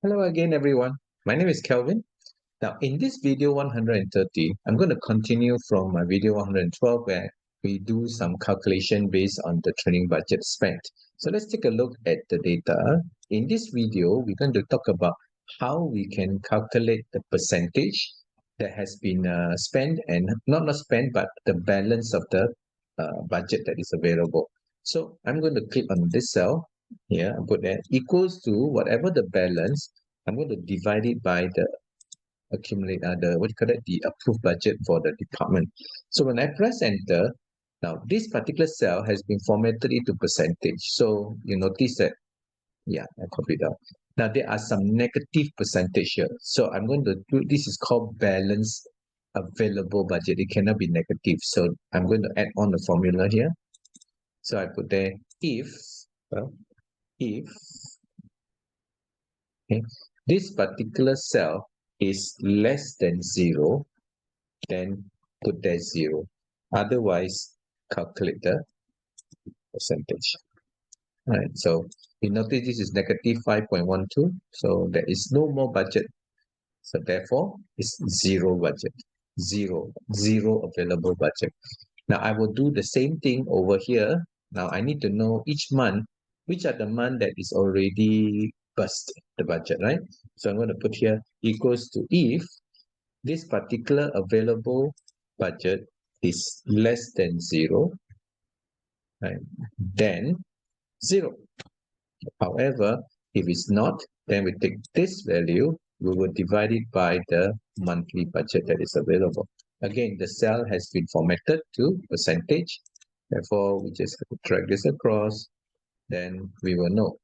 Hello again, everyone. My name is Kelvin. Now, in this video 130, I'm going to continue from my video 112 where we do some calculation based on the training budget spent. So let's take a look at the data. In this video, we're going to talk about how we can calculate the percentage that has been spent and not spent, but the balance of the budget that is available. So I'm going to click on this cell here and put that equals to whatever the balance. I'm going to divide it by the accumulate the what you call it, the approved budget for the department. So when I press enter, now this particular cell has been formatted into percentage. So you notice that, yeah, I copied out. Now there are some negative percentage here. So I'm going to do, this is called balance available budget. It cannot be negative. So I'm going to add on the formula here. So I put there if, if okay, this particular cell is less than 0, then put there 0. Otherwise, calculate the percentage. All right, so you notice this is negative 5.12, so there is no more budget. So therefore, it's 0 budget, 0 available budget. Now I will do the same thing over here. Now I need to know each month, which are the month that is already burst the budget, right? So I'm going to put here equals to if this particular available budget is less than 0, right, then 0. However, if it's not, then we take this value, we will divide it by the monthly budget that is available. Again, the cell has been formatted to percentage. Therefore, we just drag this across. Then we will know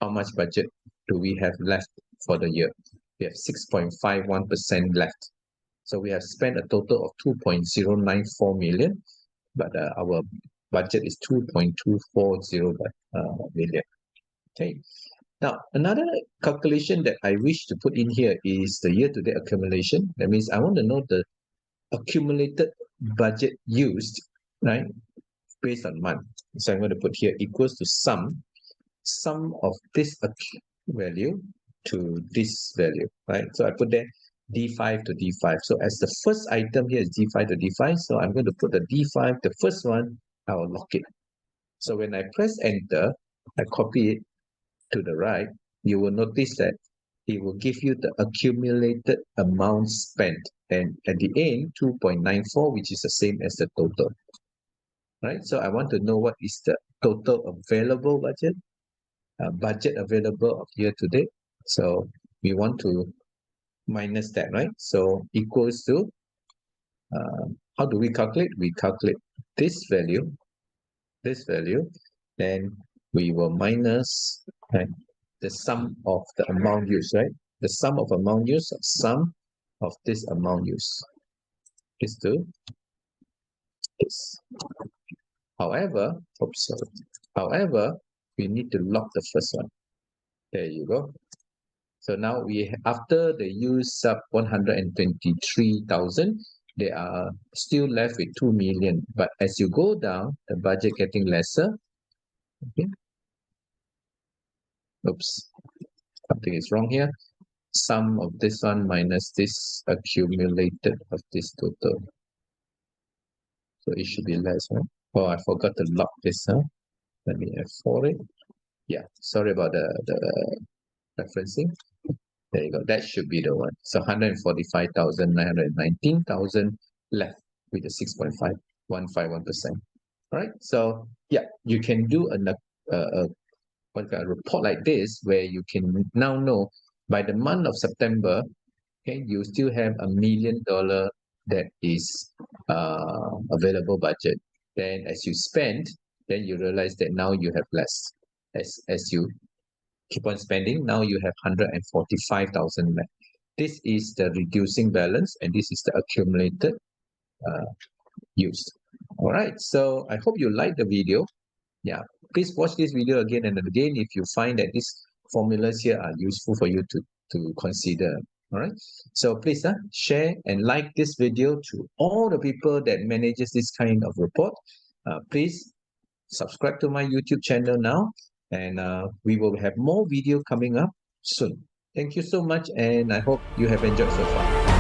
how much budget do we have left for the year. We have 6.51% left. So we have spent a total of 2.094 million, but our budget is 2.240 million. Okay. Now, another calculation that I wish to put in here is the year-to-date accumulation. That means I want to know the accumulated budget used, right, based on month. So I'm going to put here equals to sum of this value to this value, right? So I put there D5 to D5. So as the first item here is D5 to D5, so I'm going to put the D5, the first one, I will lock it. So when I press enter, I copy it to the right, you will notice that it will give you the accumulated amount spent. And at the end, 2.94, which is the same as the total, right? So I want to know what is the total available budget, budget available of year to date. So we want to minus that, right? So equals to, how do we calculate? We calculate this value, then we will minus, right, the sum of the amount used, right? The sum of amount used, sum of this amount used is to this. However, oops, sorry. However, we need to lock the first one. There you go. So now we, after the use up 123,000, they are still left with 2 million. But as you go down, the budget getting lesser. Okay. Oops, something is wrong here. Sum of this one minus this accumulated of this total. So it should be less, right? Oh, I forgot to lock this, huh? Let me F4 it. Yeah, sorry about the referencing. There you go. That should be the one. So 145,919,000 left with the 6.5151%. All right. So yeah, you can do a report like this where you can now know by the month of September, okay, you still have $1 million that is available budget. Then as you spend, then you realize that now you have less. As you keep on spending, now you have 145,000 left. This is the reducing balance, and this is the accumulated used. All right, so I hope you like the video. Yeah, please watch this video again and again if you find that these formulas here are useful for you to consider. All right, so please share and like this video to all the people that manages this kind of report. Please subscribe to my YouTube channel now, and we will have more video coming up soon. Thank you so much, and I hope you have enjoyed so far.